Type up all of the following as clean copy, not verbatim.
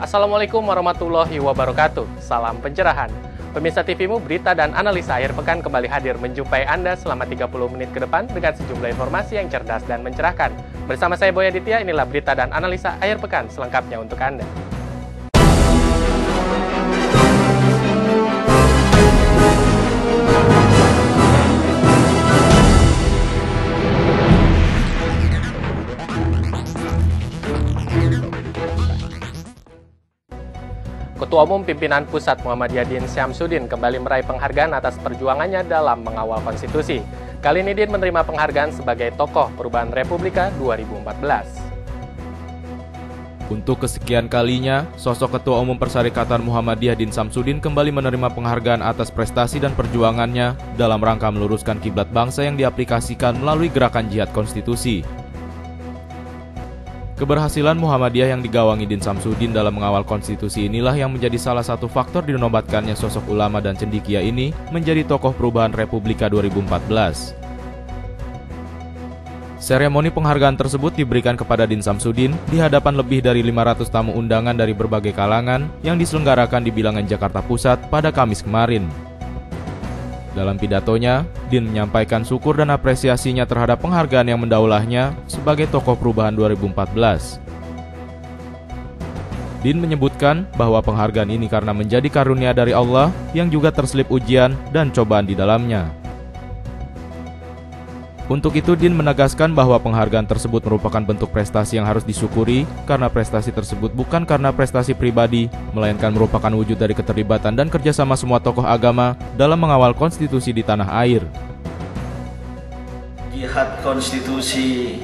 Assalamualaikum warahmatullahi wabarakatuh. Salam pencerahan. Pemirsa TVmu, berita dan analisa akhir pekan kembali hadir menjumpai Anda selama 30 menit ke depan dengan sejumlah informasi yang cerdas dan mencerahkan. Bersama saya Boy Aditya, inilah berita dan analisa akhir pekan selengkapnya untuk Anda. Ketua Umum Pimpinan Pusat Muhammadiyah Din Syamsuddin kembali meraih penghargaan atas perjuangannya dalam mengawal konstitusi. Kali ini Din menerima penghargaan sebagai Tokoh Perubahan Republika 2014. Untuk kesekian kalinya, sosok Ketua Umum Persyarikatan Muhammadiyah Din Syamsuddin kembali menerima penghargaan atas prestasi dan perjuangannya dalam rangka meluruskan kiblat bangsa yang diaplikasikan melalui gerakan jihad konstitusi. Keberhasilan Muhammadiyah yang digawangi Din Syamsuddin dalam mengawal konstitusi inilah yang menjadi salah satu faktor dinobatkannya sosok ulama dan cendekia ini menjadi Tokoh Perubahan Republika 2014. Seremoni penghargaan tersebut diberikan kepada Din Syamsuddin di hadapan lebih dari 500 tamu undangan dari berbagai kalangan yang diselenggarakan di Bilangan Jakarta Pusat pada Kamis kemarin. Dalam pidatonya, Din menyampaikan syukur dan apresiasinya terhadap penghargaan yang mendaulahnya sebagai Tokoh Perubahan 2014. Din menyebutkan bahwa penghargaan ini karena menjadi karunia dari Allah yang juga terselip ujian dan cobaan di dalamnya. Untuk itu, Din menegaskan bahwa penghargaan tersebut merupakan bentuk prestasi yang harus disyukuri karena prestasi tersebut bukan karena prestasi pribadi, melainkan merupakan wujud dari keterlibatan dan kerjasama semua tokoh agama dalam mengawal konstitusi di tanah air. Jihad konstitusi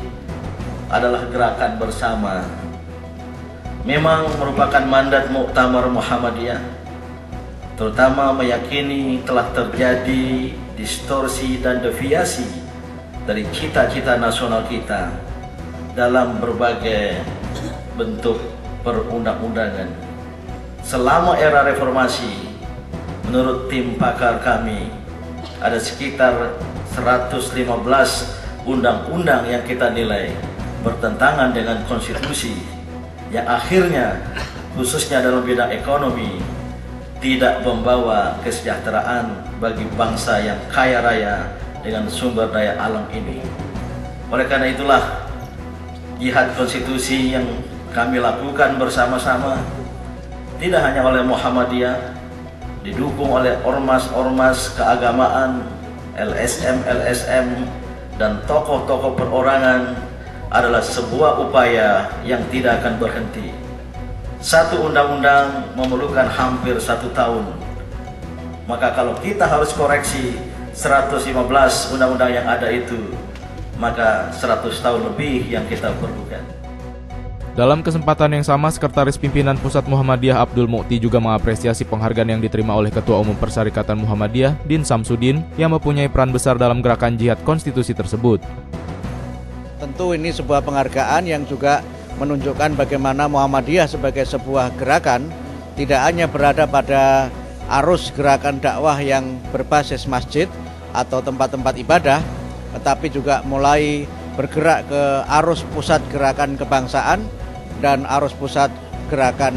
adalah gerakan bersama. Memang merupakan mandat Muktamar Muhammadiyah, terutama meyakini telah terjadi distorsi dan deviasi dari cita-cita nasional kita dalam berbagai bentuk perundang-undangan. Selama era reformasi, menurut tim pakar kami, ada sekitar 115 undang-undang yang kita nilai bertentangan dengan konstitusi, yang akhirnya, khususnya dalam bidang ekonomi, tidak membawa kesejahteraan bagi bangsa yang kaya raya dengan sumber daya alam ini. Oleh karena itulah, jihad konstitusi yang kami lakukan bersama-sama tidak hanya oleh Muhammadiyah, didukung oleh ormas-ormas keagamaan, LSM, dan tokoh-tokoh perorangan, adalah sebuah upaya yang tidak akan berhenti. Satu undang-undang memerlukan hampir 1 tahun. Maka kalau kita harus koreksi 115 undang-undang yang ada itu, maka 100 tahun lebih yang kita perlukan. Dalam kesempatan yang sama, Sekretaris Pimpinan Pusat Muhammadiyah Abdul Mukti juga mengapresiasi penghargaan yang diterima oleh Ketua Umum Persyarikatan Muhammadiyah Din Syamsuddin yang mempunyai peran besar dalam gerakan jihad konstitusi tersebut. Tentu ini sebuah penghargaan yang juga menunjukkan bagaimana Muhammadiyah sebagai sebuah gerakan tidak hanya berada pada arus gerakan dakwah yang berbasis masjid atau tempat-tempat ibadah, tetapi juga mulai bergerak ke arus pusat gerakan kebangsaan dan arus pusat gerakan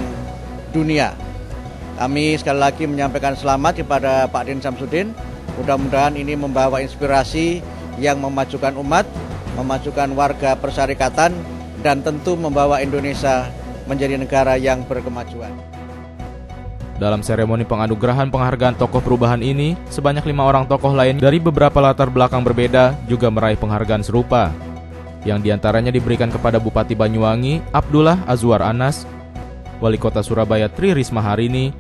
dunia. Kami sekali lagi menyampaikan selamat kepada Pak Din Syamsuddin. Mudah-mudahan ini membawa inspirasi yang memajukan umat, memajukan warga persyarikatan, dan tentu membawa Indonesia menjadi negara yang berkemajuan. Dalam seremoni penganugerahan penghargaan Tokoh Perubahan ini, sebanyak 5 orang tokoh lain dari beberapa latar belakang berbeda juga meraih penghargaan serupa, yang diantaranya diberikan kepada Bupati Banyuwangi Abdullah Azwar Anas, Wali Kota Surabaya Tri Risma Harini,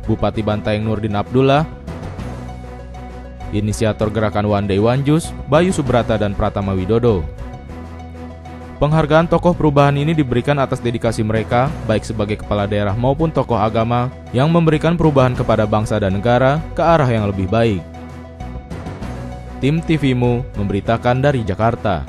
Bupati Bantaeng Nurdin Abdullah, inisiator gerakan One Day One Juice Bayu Subrata dan Pratama Widodo. Penghargaan Tokoh Perubahan ini diberikan atas dedikasi mereka, baik sebagai kepala daerah maupun tokoh agama, yang memberikan perubahan kepada bangsa dan negara ke arah yang lebih baik. Tim TVmu memberitakan dari Jakarta.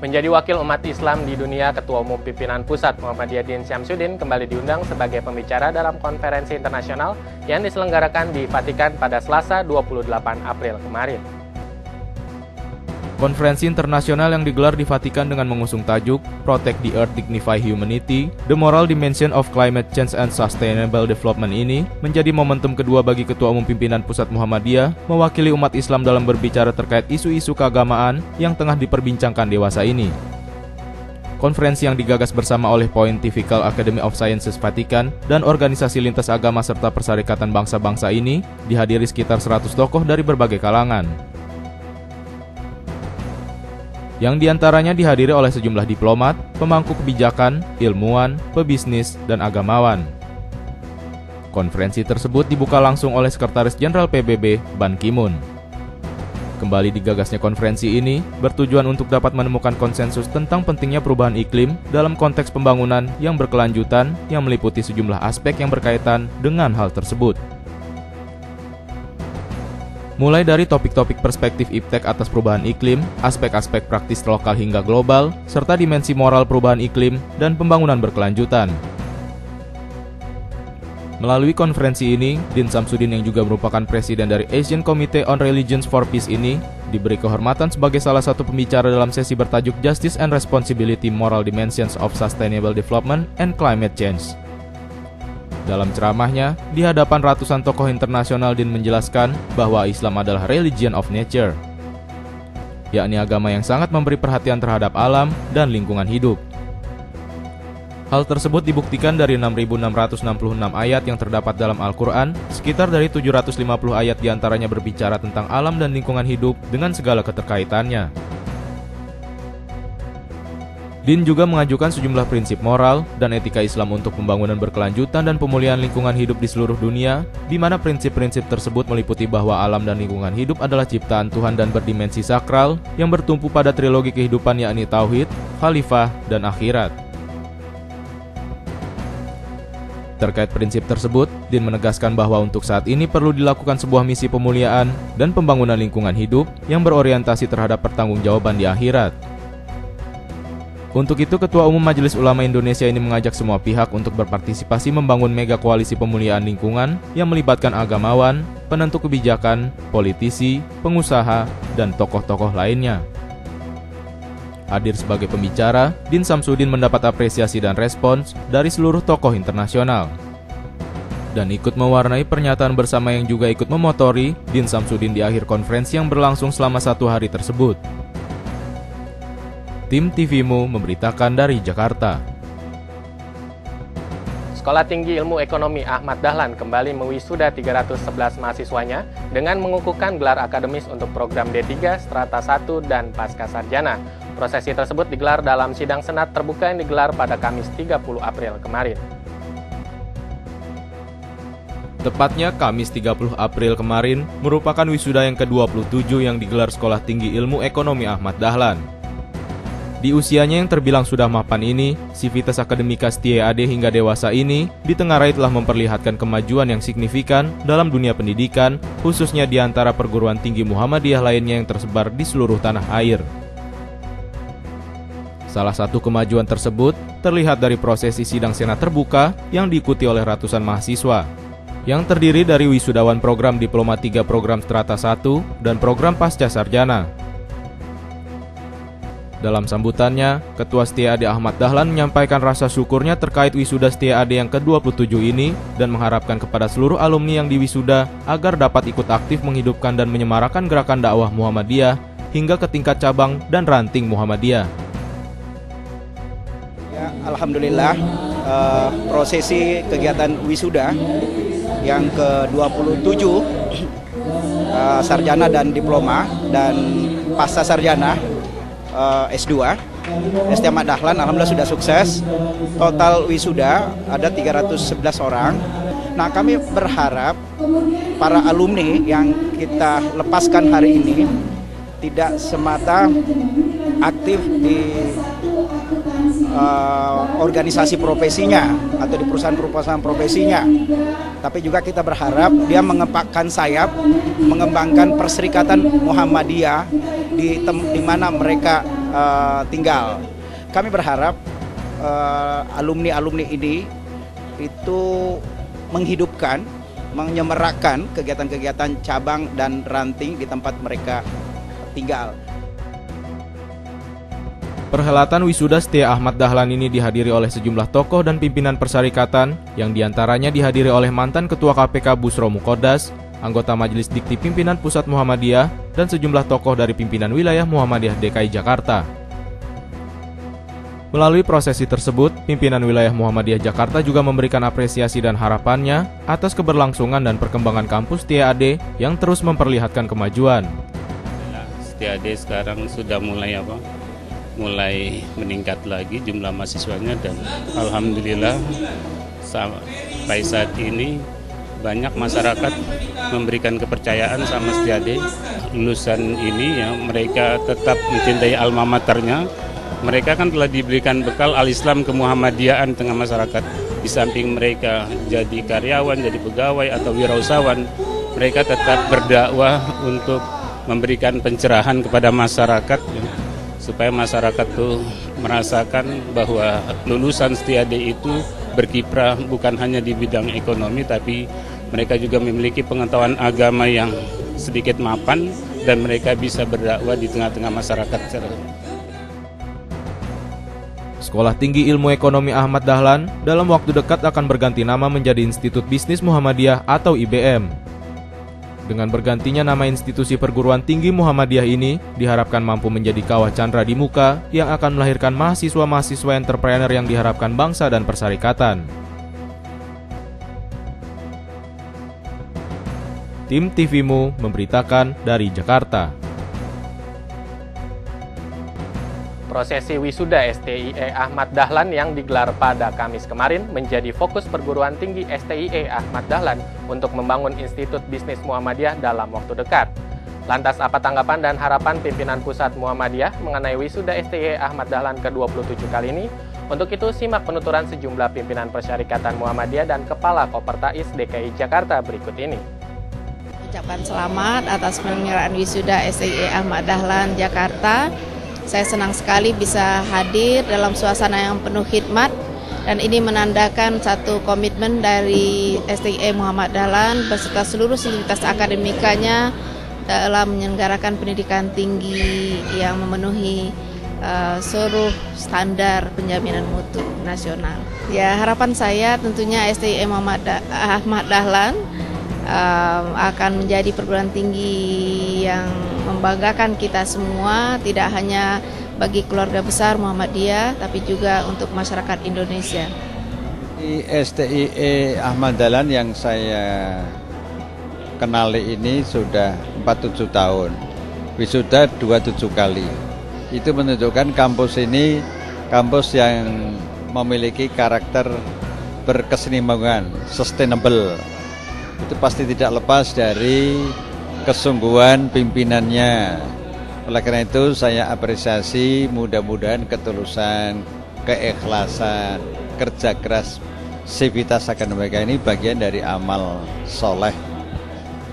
Menjadi wakil umat Islam di dunia, Ketua Umum Pimpinan Pusat Muhammadiyah Din Syamsuddin kembali diundang sebagai pembicara dalam konferensi internasional yang diselenggarakan di Vatikan pada Selasa 28 April kemarin. Konferensi internasional yang digelar di Vatikan dengan mengusung tajuk Protect the Earth, Dignify Humanity, The Moral Dimension of Climate Change and Sustainable Development ini menjadi momentum kedua bagi Ketua Umum Pimpinan Pusat Muhammadiyah mewakili umat Islam dalam berbicara terkait isu-isu keagamaan yang tengah diperbincangkan dewasa ini. Konferensi yang digagas bersama oleh Pontifical Academy of Sciences Vatikan dan organisasi lintas agama serta Perserikatan Bangsa-Bangsa ini dihadiri sekitar 100 tokoh dari berbagai kalangan. Yang diantaranya dihadiri oleh sejumlah diplomat, pemangku kebijakan, ilmuwan, pebisnis, dan agamawan. Konferensi tersebut dibuka langsung oleh Sekretaris Jenderal PBB, Ban Ki-moon. Kembali digagasnya konferensi ini bertujuan untuk dapat menemukan konsensus tentang pentingnya perubahan iklim dalam konteks pembangunan yang berkelanjutan yang meliputi sejumlah aspek yang berkaitan dengan hal tersebut. Mulai dari topik-topik perspektif iptek atas perubahan iklim, aspek-aspek praktis lokal hingga global, serta dimensi moral perubahan iklim dan pembangunan berkelanjutan. Melalui konferensi ini, Din Samsudin yang juga merupakan presiden dari Asian Committee on Religions for Peace ini, diberi kehormatan sebagai salah satu pembicara dalam sesi bertajuk Justice and Responsibility Moral Dimensions of Sustainable Development and Climate Change. Dalam ceramahnya, di hadapan ratusan tokoh internasional, Din menjelaskan bahwa Islam adalah religion of nature, yakni agama yang sangat memberi perhatian terhadap alam dan lingkungan hidup. Hal tersebut dibuktikan dari 6.666 ayat yang terdapat dalam Al-Quran, sekitar dari 750 ayat diantaranya berbicara tentang alam dan lingkungan hidup dengan segala keterkaitannya. Din juga mengajukan sejumlah prinsip moral dan etika Islam untuk pembangunan berkelanjutan dan pemulihan lingkungan hidup di seluruh dunia, di mana prinsip-prinsip tersebut meliputi bahwa alam dan lingkungan hidup adalah ciptaan Tuhan dan berdimensi sakral yang bertumpu pada trilogi kehidupan yakni Tauhid, Khalifah, dan Akhirat. Terkait prinsip tersebut, Din menegaskan bahwa untuk saat ini perlu dilakukan sebuah misi pemuliaan dan pembangunan lingkungan hidup yang berorientasi terhadap pertanggungjawaban di akhirat. Untuk itu, Ketua Umum Majelis Ulama Indonesia ini mengajak semua pihak untuk berpartisipasi membangun mega koalisi pemuliaan lingkungan yang melibatkan agamawan, penentu kebijakan, politisi, pengusaha, dan tokoh-tokoh lainnya. Hadir sebagai pembicara, Din Samsudin mendapat apresiasi dan respons dari seluruh tokoh internasional. Dan ikut mewarnai pernyataan bersama yang juga ikut memotori Din Samsudin di akhir konferensi yang berlangsung selama 1 hari tersebut. Tim TVMU memberitakan dari Jakarta. Sekolah Tinggi Ilmu Ekonomi Ahmad Dahlan kembali mewisuda 311 mahasiswanya dengan mengukuhkan gelar akademis untuk program D3, Strata 1, dan Pasca Sarjana. Prosesi tersebut digelar dalam sidang senat terbuka yang digelar pada Kamis 30 April kemarin. Tepatnya Kamis 30 April kemarin merupakan wisuda yang ke-27 yang digelar Sekolah Tinggi Ilmu Ekonomi Ahmad Dahlan. Di usianya yang terbilang sudah mapan ini, sivitas akademika setia AD hingga dewasa ini ditengarai telah memperlihatkan kemajuan yang signifikan dalam dunia pendidikan, khususnya di antara perguruan tinggi Muhammadiyah lainnya yang tersebar di seluruh tanah air. Salah satu kemajuan tersebut terlihat dari prosesi sidang senat terbuka yang diikuti oleh ratusan mahasiswa, yang terdiri dari wisudawan program Diploma 3 Program Strata 1 dan program Pasca Sarjana. Dalam sambutannya, Ketua Setia AD Ahmad Dahlan menyampaikan rasa syukurnya terkait wisuda Setia AD yang ke-27 ini dan mengharapkan kepada seluruh alumni yang diwisuda agar dapat ikut aktif menghidupkan dan menyemarakan gerakan dakwah Muhammadiyah hingga ke tingkat cabang dan ranting Muhammadiyah. Ya, alhamdulillah, prosesi kegiatan wisuda yang ke-27 sarjana dan diploma dan pasca sarjana S2 ST Ahmad Dahlan alhamdulillah sudah sukses. Total wisuda ada 311 orang. Nah, kami berharap para alumni yang kita lepaskan hari ini tidak semata aktif di organisasi profesinya atau di perusahaan-perusahaan profesinya, tapi juga kita berharap dia mengepakkan sayap, mengembangkan Perserikatan Muhammadiyah di mana mereka tinggal. Kami berharap alumni-alumni ini itu menghidupkan, menyemarakan kegiatan-kegiatan cabang dan ranting di tempat mereka tinggal. Perhelatan wisuda Setia Ahmad Dahlan ini dihadiri oleh sejumlah tokoh dan pimpinan persyarikatan, yang diantaranya dihadiri oleh mantan Ketua KPK Busro Muqaddas, anggota Majelis Dikti Pimpinan Pusat Muhammadiyah, dan sejumlah tokoh dari pimpinan wilayah Muhammadiyah DKI Jakarta. Melalui prosesi tersebut, pimpinan wilayah Muhammadiyah Jakarta juga memberikan apresiasi dan harapannya atas keberlangsungan dan perkembangan kampus Setia AD yang terus memperlihatkan kemajuan. Setia AD sekarang sudah mulai meningkat lagi jumlah mahasiswanya, dan alhamdulillah sampai saat ini banyak masyarakat memberikan kepercayaan sama Setia AD. Lulusan ini ya, mereka tetap mencintai alma maternya. Mereka kan telah diberikan bekal al-Islam kemuhammadiyahan tengah masyarakat. Di samping mereka jadi karyawan, jadi pegawai atau wirausahawan, mereka tetap berdakwah untuk memberikan pencerahan kepada masyarakat, ya, supaya masyarakat tuh merasakan bahwa lulusan Setia AD itu berkiprah bukan hanya di bidang ekonomi, tapi mereka juga memiliki pengetahuan agama yang sedikit mapan dan mereka bisa berdakwah di tengah-tengah masyarakat. Sekolah Tinggi Ilmu Ekonomi Ahmad Dahlan dalam waktu dekat akan berganti nama menjadi Institut Bisnis Muhammadiyah atau IBM. Dengan bergantinya nama institusi perguruan tinggi Muhammadiyah ini, diharapkan mampu menjadi kawah candra di muka yang akan melahirkan mahasiswa-mahasiswa entrepreneur yang diharapkan bangsa dan persyarikatan. Tim TVMU memberitakan dari Jakarta. Prosesi wisuda STIE Ahmad Dahlan yang digelar pada Kamis kemarin menjadi fokus perguruan tinggi STIE Ahmad Dahlan untuk membangun Institut Bisnis Muhammadiyah dalam waktu dekat. Lantas apa tanggapan dan harapan pimpinan Pusat Muhammadiyah mengenai wisuda STIE Ahmad Dahlan ke-27 kali ini? Untuk itu simak penuturan sejumlah pimpinan Persyarikatan Muhammadiyah dan Kepala Kopertais DKI Jakarta berikut ini. Ucapkan selamat atas penyelenggaraan wisuda STIE Ahmad Dahlan Jakarta. Saya senang sekali bisa hadir dalam suasana yang penuh khidmat, dan ini menandakan satu komitmen dari STIE Muhammad Dahlan beserta seluruh sivitas akademikanya dalam menyelenggarakan pendidikan tinggi yang memenuhi seluruh standar penjaminan mutu nasional. Ya, harapan saya tentunya STIE Ahmad Dahlan akan menjadi perguruan tinggi yang membanggakan kita semua, tidak hanya bagi keluarga besar Muhammadiyah, tapi juga untuk masyarakat Indonesia. Di STIE Ahmad Dahlan yang saya kenali ini sudah 47 tahun, wisuda 27 kali. Itu menunjukkan kampus ini kampus yang memiliki karakter berkesinambungan, sustainable. Itu pasti tidak lepas dari kesungguhan pimpinannya. Oleh karena itu saya apresiasi, mudah-mudahan ketulusan, keikhlasan, kerja keras sivitas akademika ini bagian dari amal soleh.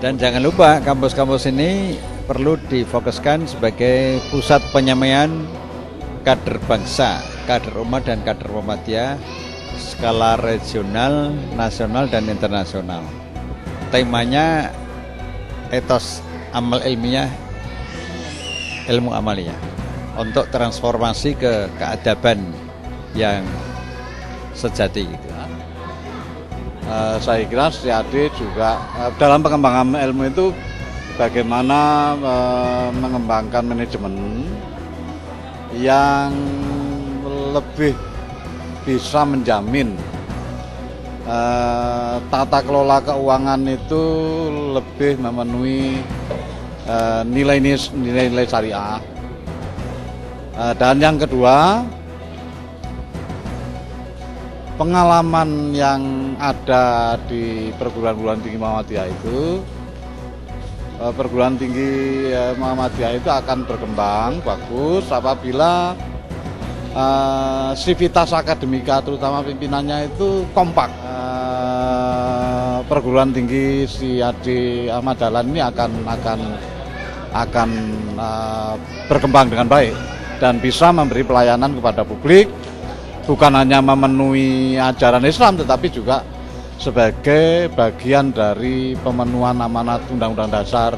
Dan jangan lupa kampus-kampus ini perlu difokuskan sebagai pusat penyamaian kader bangsa, kader umat dan kader Muhammadiyah skala regional, nasional dan internasional. Temanya etos amal ilmiah, ilmu amaliyah, untuk transformasi ke keadaban yang sejati. Saya kira Setia AD juga dalam pengembangan ilmu itu bagaimana mengembangkan manajemen yang lebih bisa menjamin tata kelola keuangan itu lebih memenuhi nilai-nilai syariah. Dan yang kedua, pengalaman yang ada di perguruan tinggi Muhammadiyah itu, perguruan tinggi Muhammadiyah itu akan berkembang bagus apabila sivitas akademika terutama pimpinannya itu kompak. Perguruan tinggi Setia AD Ahmad Dahlan ini akan berkembang dengan baik dan bisa memberi pelayanan kepada publik, bukan hanya memenuhi ajaran Islam tetapi juga sebagai bagian dari pemenuhan amanat Undang-Undang Dasar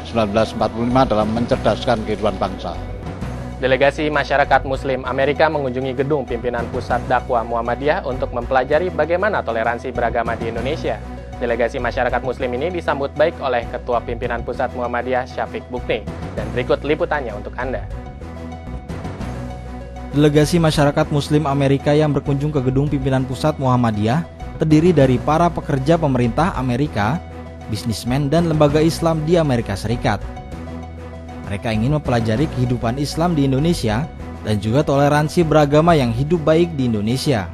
1945 dalam mencerdaskan kehidupan bangsa. Delegasi Masyarakat Muslim Amerika mengunjungi gedung pimpinan Pusat Dakwah Muhammadiyah untuk mempelajari bagaimana toleransi beragama di Indonesia. Delegasi Masyarakat Muslim ini disambut baik oleh Ketua Pimpinan Pusat Muhammadiyah Syafiq Bukni. Dan berikut liputannya untuk Anda. Delegasi Masyarakat Muslim Amerika yang berkunjung ke gedung pimpinan Pusat Muhammadiyah terdiri dari para pekerja pemerintah Amerika, bisnismen, dan lembaga Islam di Amerika Serikat. Mereka ingin mempelajari kehidupan Islam di Indonesia dan juga toleransi beragama yang hidup baik di Indonesia.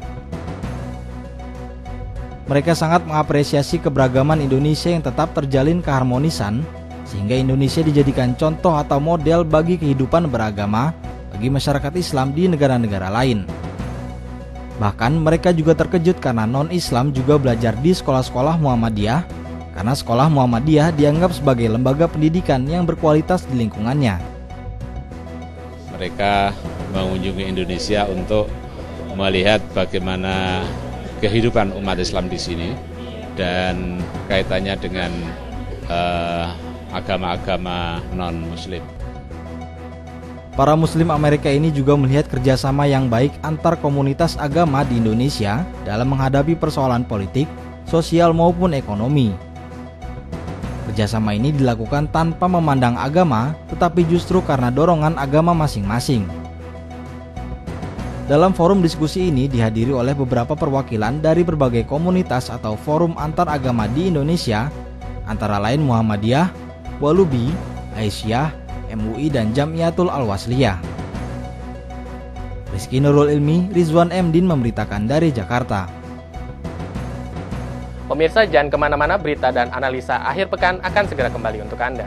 Mereka sangat mengapresiasi keberagaman Indonesia yang tetap terjalin keharmonisan, sehingga Indonesia dijadikan contoh atau model bagi kehidupan beragama bagi masyarakat Islam di negara-negara lain. Bahkan mereka juga terkejut karena non-Islam juga belajar di sekolah-sekolah Muhammadiyah, karena sekolah Muhammadiyah dianggap sebagai lembaga pendidikan yang berkualitas di lingkungannya. Mereka mengunjungi Indonesia untuk melihat bagaimana kehidupan umat Islam di sini dan kaitannya dengan agama-agama non-Muslim. Para Muslim Amerika ini juga melihat kerjasama yang baik antar komunitas agama di Indonesia dalam menghadapi persoalan politik, sosial maupun ekonomi. Kerjasama ini dilakukan tanpa memandang agama, tetapi justru karena dorongan agama masing-masing. Dalam forum diskusi ini dihadiri oleh beberapa perwakilan dari berbagai komunitas atau forum antar agama di Indonesia, antara lain Muhammadiyah, Walubi, Aisyah, MUI, dan Jamiatul Al-Wasliyah. Rizky Nurul Ilmi, Rizwan M. Din memberitakan dari Jakarta. Pemirsa, jangan kemana-mana, berita dan analisa akhir pekan akan segera kembali untuk Anda.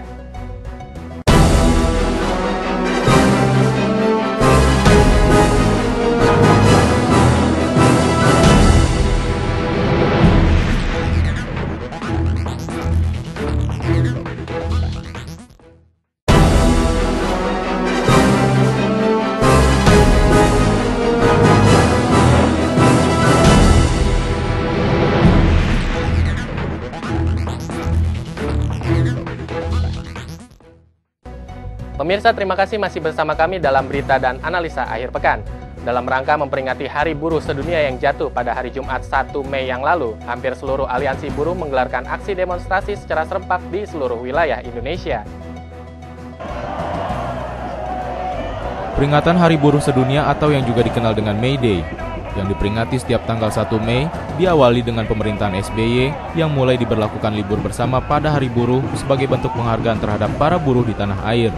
Pemirsa, terima kasih masih bersama kami dalam berita dan analisa akhir pekan. Dalam rangka memperingati Hari Buruh Sedunia yang jatuh pada hari Jumat 1 Mei yang lalu, hampir seluruh aliansi buruh menggelarkan aksi demonstrasi secara serempak di seluruh wilayah Indonesia. Peringatan Hari Buruh Sedunia atau yang juga dikenal dengan May Day, yang diperingati setiap tanggal 1 Mei, diawali dengan pemerintahan SBY yang mulai diberlakukan libur bersama pada Hari Buruh sebagai bentuk penghargaan terhadap para buruh di tanah air.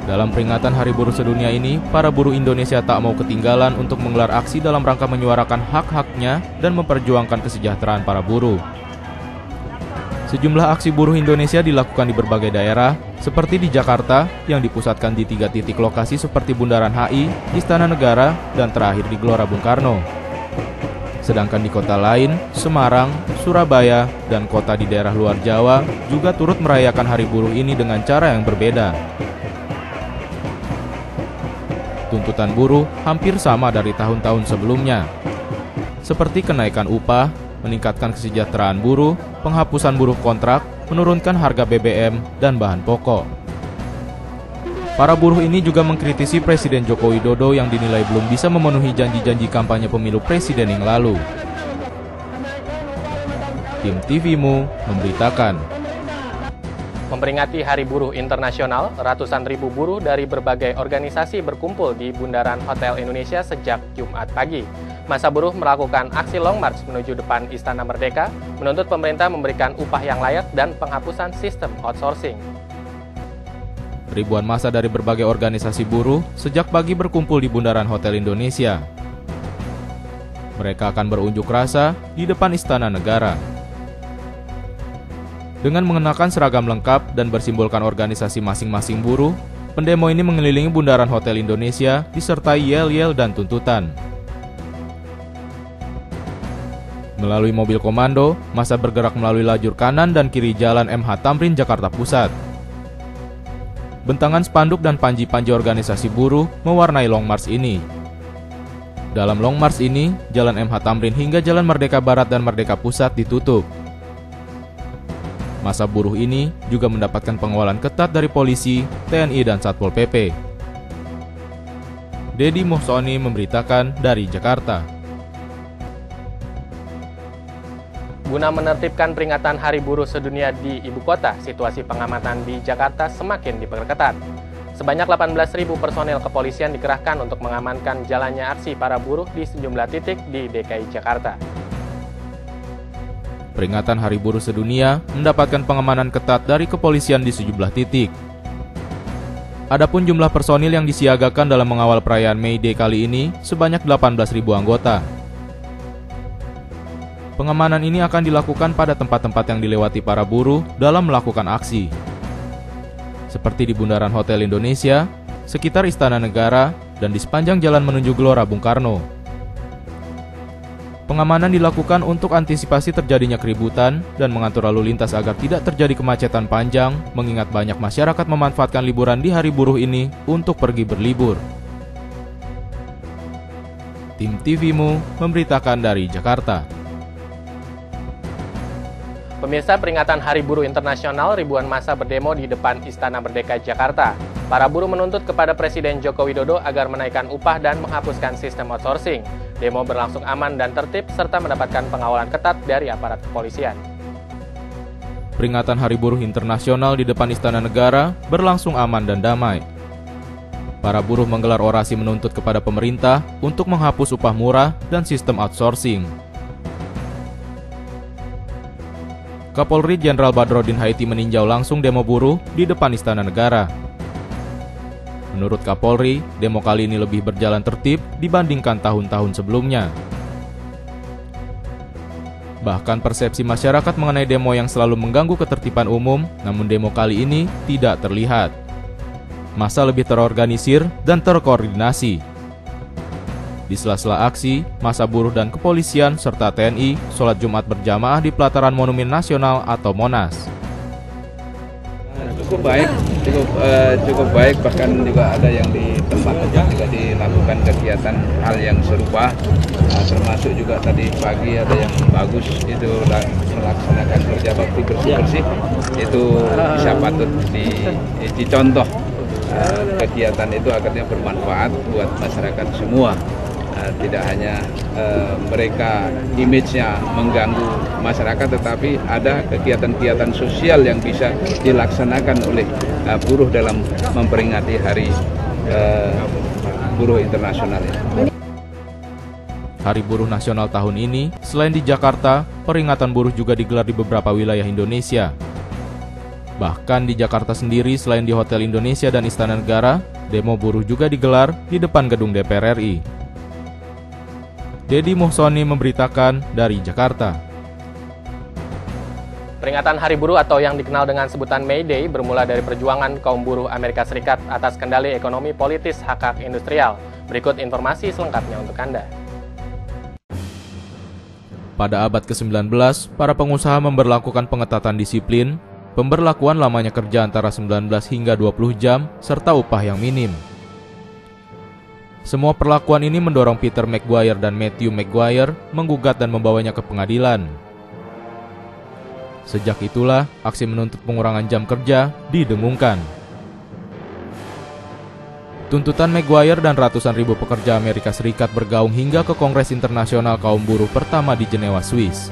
Dalam peringatan Hari Buruh Sedunia ini, para buruh Indonesia tak mau ketinggalan untuk menggelar aksi dalam rangka menyuarakan hak-haknya dan memperjuangkan kesejahteraan para buruh. Sejumlah aksi buruh Indonesia dilakukan di berbagai daerah, seperti di Jakarta yang dipusatkan di 3 titik lokasi seperti Bundaran HI, Istana Negara, dan terakhir di Gelora Bung Karno. Sedangkan di kota lain, Semarang, Surabaya, dan kota di daerah luar Jawa juga turut merayakan Hari Buruh ini dengan cara yang berbeda. Tuntutan buruh hampir sama dari tahun-tahun sebelumnya, seperti kenaikan upah, meningkatkan kesejahteraan buruh, penghapusan buruh kontrak, menurunkan harga BBM, dan bahan pokok. Para buruh ini juga mengkritisi Presiden Joko Widodo yang dinilai belum bisa memenuhi janji-janji kampanye pemilu presiden yang lalu. Tim TVMU memberitakan. Memperingati Hari Buruh Internasional, ratusan ribu buruh dari berbagai organisasi berkumpul di Bundaran Hotel Indonesia sejak Jumat pagi. Massa buruh melakukan aksi long march menuju depan Istana Merdeka, menuntut pemerintah memberikan upah yang layak dan penghapusan sistem outsourcing. Ribuan massa dari berbagai organisasi buruh sejak pagi berkumpul di Bundaran Hotel Indonesia. Mereka akan berunjuk rasa di depan Istana Negara. Dengan mengenakan seragam lengkap dan bersimbolkan organisasi masing-masing buruh, pendemo ini mengelilingi Bundaran Hotel Indonesia disertai yel-yel dan tuntutan. Melalui mobil komando, massa bergerak melalui lajur kanan dan kiri Jalan MH Tamrin, Jakarta Pusat. Bentangan spanduk dan panji-panji organisasi buruh mewarnai long march ini. Dalam long march ini, Jalan MH Tamrin hingga Jalan Merdeka Barat dan Merdeka Pusat ditutup. Massa buruh ini juga mendapatkan pengawalan ketat dari polisi, TNI, dan Satpol PP. Dedi Muhsoni memberitakan dari Jakarta. Guna menertibkan peringatan Hari Buruh Sedunia di ibu kota, situasi pengamanan di Jakarta semakin diperketat. Sebanyak 18.000 personel kepolisian dikerahkan untuk mengamankan jalannya aksi para buruh di sejumlah titik di DKI Jakarta. Peringatan Hari Buruh Sedunia mendapatkan pengamanan ketat dari kepolisian di sejumlah titik. Adapun jumlah personil yang disiagakan dalam mengawal perayaan May Day kali ini sebanyak 18.000 anggota. Pengamanan ini akan dilakukan pada tempat-tempat yang dilewati para buruh dalam melakukan aksi, seperti di Bundaran Hotel Indonesia, sekitar Istana Negara, dan di sepanjang jalan menuju Gelora Bung Karno. Pengamanan dilakukan untuk antisipasi terjadinya keributan dan mengatur lalu lintas agar tidak terjadi kemacetan panjang, mengingat banyak masyarakat memanfaatkan liburan di hari buruh ini untuk pergi berlibur. Tim TVMU memberitakan dari Jakarta. Pemirsa, peringatan Hari Buruh Internasional, ribuan massa berdemo di depan Istana Merdeka Jakarta. Para buruh menuntut kepada Presiden Joko Widodo agar menaikkan upah dan menghapuskan sistem outsourcing. Demo berlangsung aman dan tertib serta mendapatkan pengawalan ketat dari aparat kepolisian. Peringatan Hari Buruh Internasional di depan Istana Negara berlangsung aman dan damai. Para buruh menggelar orasi menuntut kepada pemerintah untuk menghapus upah murah dan sistem outsourcing. Kapolri Jenderal Badrodin Haiti meninjau langsung demo buruh di depan Istana Negara. Menurut Kapolri, demo kali ini lebih berjalan tertib dibandingkan tahun-tahun sebelumnya. Bahkan persepsi masyarakat mengenai demo yang selalu mengganggu ketertiban umum, namun demo kali ini tidak terlihat. Massa lebih terorganisir dan terkoordinasi. Di sela-sela aksi, massa buruh dan kepolisian serta TNI sholat Jumat berjamaah di pelataran Monumen Nasional atau Monas. Cukup baik, bahkan juga ada yang di tempat-tempat juga dilakukan kegiatan hal yang serupa, termasuk juga tadi pagi ada yang bagus itu melaksanakan kerja bakti bersih-bersih, itu bisa patut dicontoh. Kegiatan itu akhirnya bermanfaat buat masyarakat semua. Tidak hanya mereka image-nya mengganggu masyarakat, tetapi ada kegiatan-kegiatan sosial yang bisa dilaksanakan oleh buruh dalam memperingati Hari Buruh Internasional ini. Hari Buruh Nasional tahun ini, selain di Jakarta, peringatan buruh juga digelar di beberapa wilayah Indonesia. Bahkan di Jakarta sendiri, selain di Hotel Indonesia dan Istana Negara, demo buruh juga digelar di depan gedung DPR RI. Dedi Muhsoni memberitakan dari Jakarta. Peringatan Hari Buruh atau yang dikenal dengan sebutan May Day bermula dari perjuangan kaum buruh Amerika Serikat atas kendali ekonomi politis hak-hak industrial. Berikut informasi selengkapnya untuk Anda. Pada abad ke-19, para pengusaha memberlakukan pengetatan disiplin, pemberlakuan lamanya kerja antara 19 hingga 20 jam, serta upah yang minim. Semua perlakuan ini mendorong Peter McGuire dan Matthew McGuire menggugat dan membawanya ke pengadilan. Sejak itulah, aksi menuntut pengurangan jam kerja didengungkan. Tuntutan McGuire dan ratusan ribu pekerja Amerika Serikat bergaung hingga ke Kongres Internasional Kaum Buruh pertama di Jenewa, Swiss.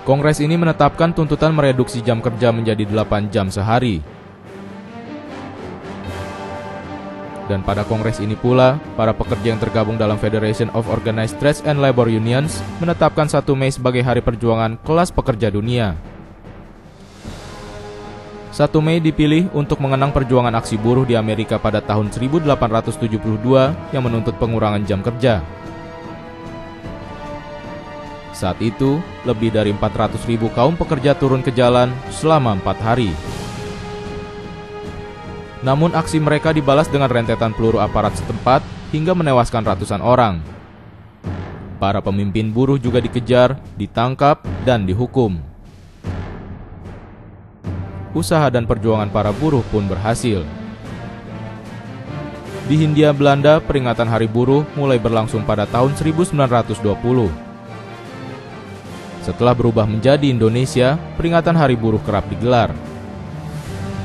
Kongres ini menetapkan tuntutan mereduksi jam kerja menjadi 8 jam sehari. Dan pada kongres ini pula, para pekerja yang tergabung dalam Federation of Organized Trades and Labor Unions menetapkan 1 Mei sebagai hari perjuangan kelas pekerja dunia. 1 Mei dipilih untuk mengenang perjuangan aksi buruh di Amerika pada tahun 1872 yang menuntut pengurangan jam kerja. Saat itu, lebih dari 400.000 kaum pekerja turun ke jalan selama 4 hari. Namun aksi mereka dibalas dengan rentetan peluru aparat setempat hingga menewaskan ratusan orang. Para pemimpin buruh juga dikejar, ditangkap, dan dihukum. Usaha dan perjuangan para buruh pun berhasil. Di Hindia Belanda, peringatan Hari Buruh mulai berlangsung pada tahun 1920. Setelah berubah menjadi Indonesia, peringatan Hari Buruh kerap digelar.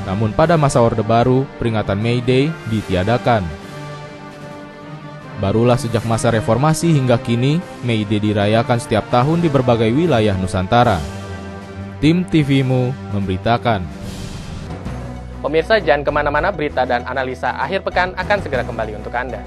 Namun pada masa Orde Baru, peringatan May Day ditiadakan. Barulah sejak masa reformasi hingga kini, May Day dirayakan setiap tahun di berbagai wilayah Nusantara. Tim TVMU memberitakan. Pemirsa, jangan kemana-mana, berita dan analisa akhir pekan akan segera kembali untuk Anda.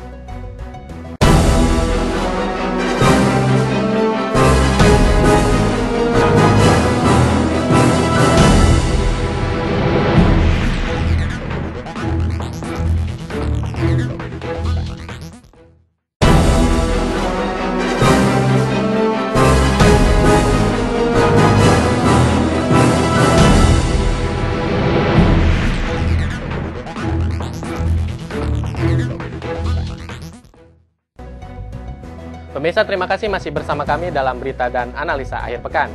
Pemirsa, terima kasih masih bersama kami dalam berita dan analisa akhir pekan.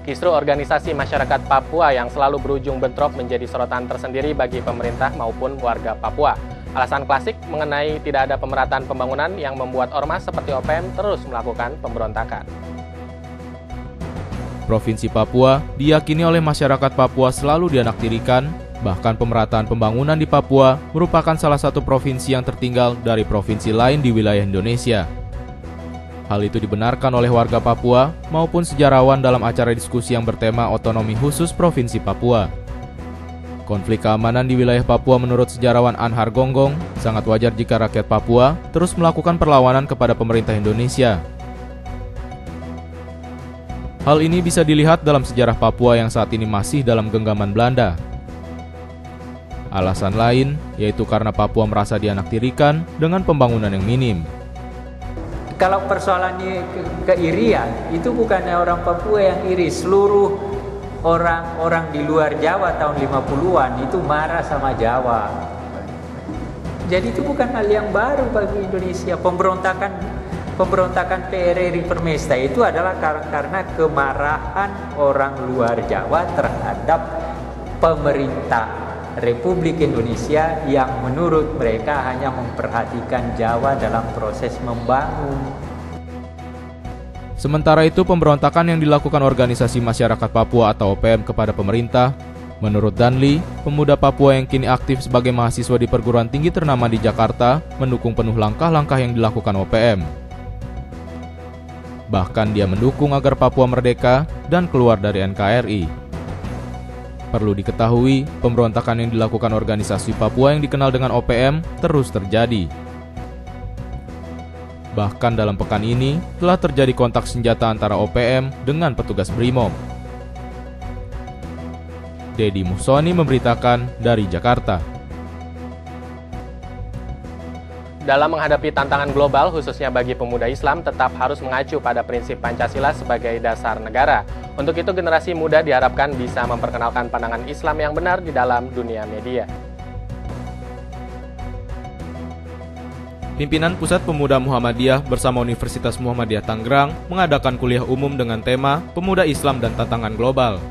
Kisru organisasi masyarakat Papua yang selalu berujung bentrok menjadi sorotan tersendiri bagi pemerintah maupun warga Papua. Alasan klasik mengenai tidak ada pemerataan pembangunan yang membuat ormas seperti OPM terus melakukan pemberontakan. Provinsi Papua diyakini oleh masyarakat Papua selalu dianaktirikan, bahkan pemerataan pembangunan di Papua merupakan salah satu provinsi yang tertinggal dari provinsi lain di wilayah Indonesia. Hal itu dibenarkan oleh warga Papua maupun sejarawan dalam acara diskusi yang bertema otonomi khusus Provinsi Papua. Konflik keamanan di wilayah Papua menurut sejarawan Anhar Gonggong sangat wajar jika rakyat Papua terus melakukan perlawanan kepada pemerintah Indonesia. Hal ini bisa dilihat dalam sejarah Papua yang saat ini masih dalam genggaman Belanda. Alasan lain yaitu karena Papua merasa dianaktirikan dengan pembangunan yang minim. Kalau persoalannya keirian, itu bukannya orang Papua yang iri. Seluruh orang-orang di luar Jawa tahun 50-an itu marah sama Jawa. Jadi itu bukan hal yang baru bagi Indonesia. Pemberontakan PRRI Permesta itu adalah karena kemarahan orang luar Jawa terhadap pemerintah Republik Indonesia yang menurut mereka hanya memperhatikan Jawa dalam proses membangun. Sementara itu, pemberontakan yang dilakukan organisasi masyarakat Papua atau OPM kepada pemerintah, menurut Danli, pemuda Papua yang kini aktif sebagai mahasiswa di perguruan tinggi ternama di Jakarta, mendukung penuh langkah-langkah yang dilakukan OPM. Bahkan dia mendukung agar Papua merdeka dan keluar dari NKRI. Perlu diketahui, pemberontakan yang dilakukan organisasi Papua yang dikenal dengan OPM terus terjadi. Bahkan dalam pekan ini, telah terjadi kontak senjata antara OPM dengan petugas Brimob. Dedi Musoni memberitakan dari Jakarta. Dalam menghadapi tantangan global, khususnya bagi pemuda Islam, tetap harus mengacu pada prinsip Pancasila sebagai dasar negara. Untuk itu, generasi muda diharapkan bisa memperkenalkan pandangan Islam yang benar di dalam dunia media. Pimpinan Pusat Pemuda Muhammadiyah bersama Universitas Muhammadiyah Tangerang mengadakan kuliah umum dengan tema Pemuda Islam dan Tantangan Global.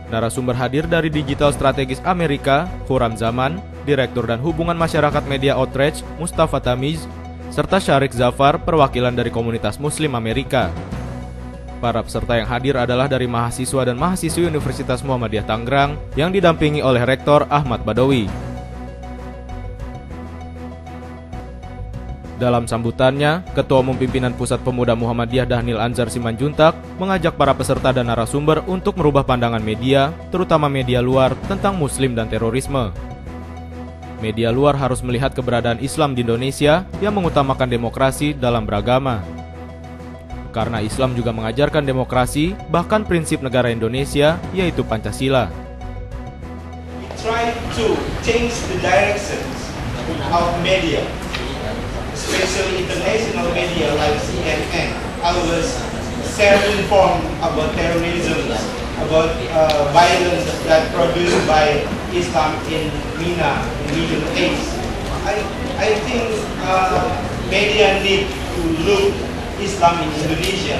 Narasumber hadir dari Digital Strategis Amerika, Khurram Zaman, Direktur dan Hubungan Masyarakat Media Outreach, Mustafa Tamiz, serta Syarik Zafar, perwakilan dari komunitas Muslim Amerika. Para peserta yang hadir adalah dari mahasiswa dan mahasiswi Universitas Muhammadiyah Tangerang yang didampingi oleh Rektor Ahmad Badawi. Dalam sambutannya, Ketua Umum Pimpinan Pusat Pemuda Muhammadiyah Dhanil Anzar Simanjuntak mengajak para peserta dan narasumber untuk merubah pandangan media, terutama media luar, tentang Muslim dan terorisme. Media luar harus melihat keberadaan Islam di Indonesia yang mengutamakan demokrasi dalam beragama. Karena Islam juga mengajarkan demokrasi, bahkan prinsip negara Indonesia, yaitu Pancasila. We try to change the directions of media, especially international media like CNN. I was self-informed about terrorism, about violence that produced by Islam in MENA, in Middle East. I think media need to look Islam in Indonesia.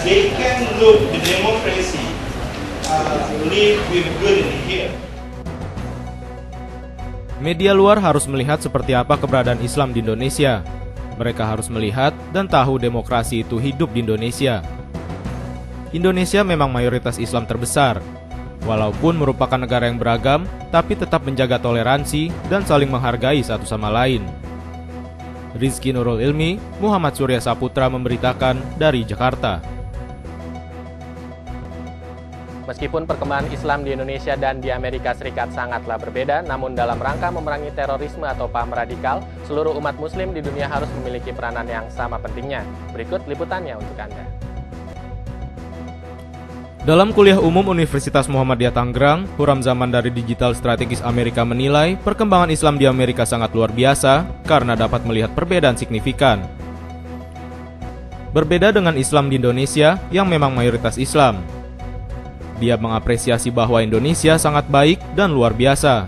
They can look the democracy, live with good in here. Media luar harus melihat seperti apa keberadaan Islam di Indonesia. Mereka harus melihat dan tahu demokrasi itu hidup di Indonesia. Indonesia memang mayoritas Islam terbesar. Walaupun merupakan negara yang beragam, tapi tetap menjaga toleransi dan saling menghargai satu sama lain. Rizky Nurul Ilmi, Muhammad Surya Saputra memberitakan dari Jakarta. Meskipun perkembangan Islam di Indonesia dan di Amerika Serikat sangatlah berbeda, namun dalam rangka memerangi terorisme atau paham radikal, seluruh umat muslim di dunia harus memiliki peranan yang sama pentingnya. Berikut liputannya untuk Anda. Dalam kuliah umum Universitas Muhammadiyah Tangerang, Huram Zaman dari Digital Strategis Amerika menilai perkembangan Islam di Amerika sangat luar biasa karena dapat melihat perbedaan signifikan. Berbeda dengan Islam di Indonesia yang memang mayoritas Islam. Dia mengapresiasi bahwa Indonesia sangat baik dan luar biasa.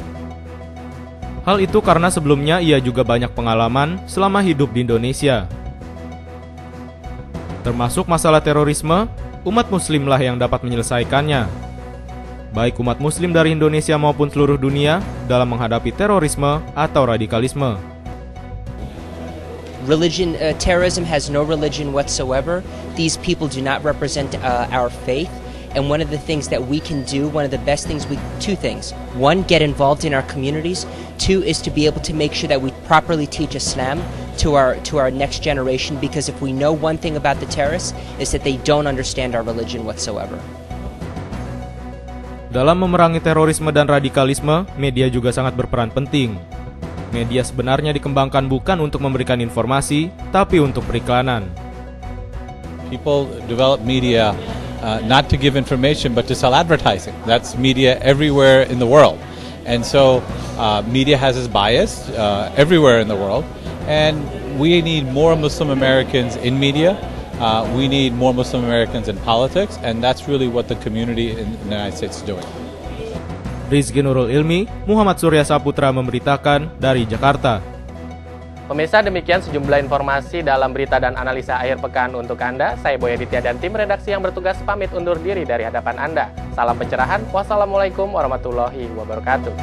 Hal itu karena sebelumnya ia juga banyak pengalaman selama hidup di Indonesia. Termasuk masalah terorisme, umat muslimlah yang dapat menyelesaikannya. Baik umat muslim dari Indonesia maupun seluruh dunia dalam menghadapi terorisme atau radikalisme. Terrorism has no religion whatsoever. These people do not represent our faith. And one of the things that we can do, one of the best things, two things. One, get involved in our communities. Two is to be able to make sure that we properly teach Islam to our next generation, because if we know one thing about the terrorists, is that they don't understand our religion whatsoever. Dalam memerangi terorisme dan radikalisme, media juga sangat berperan penting. Media sebenarnya dikembangkan bukan untuk memberikan informasi, tapi untuk periklanan. People develop media not to give information, but to sell advertising. That's media everywhere in the world. And so media has its bias everywhere in the world. And we need more Muslim Americans in media. We need more Muslim Americans in politics. And that's really what the community in the United States is doing. Rizky Nurul Ilmi, Muhammad Surya Saputra memberitakan dari Jakarta. Pemirsa, demikian sejumlah informasi dalam berita dan analisa akhir pekan untuk Anda. Saya Boy Aditya dan tim redaksi yang bertugas pamit undur diri dari hadapan Anda. Salam pencerahan. Wassalamualaikum warahmatullahi wabarakatuh.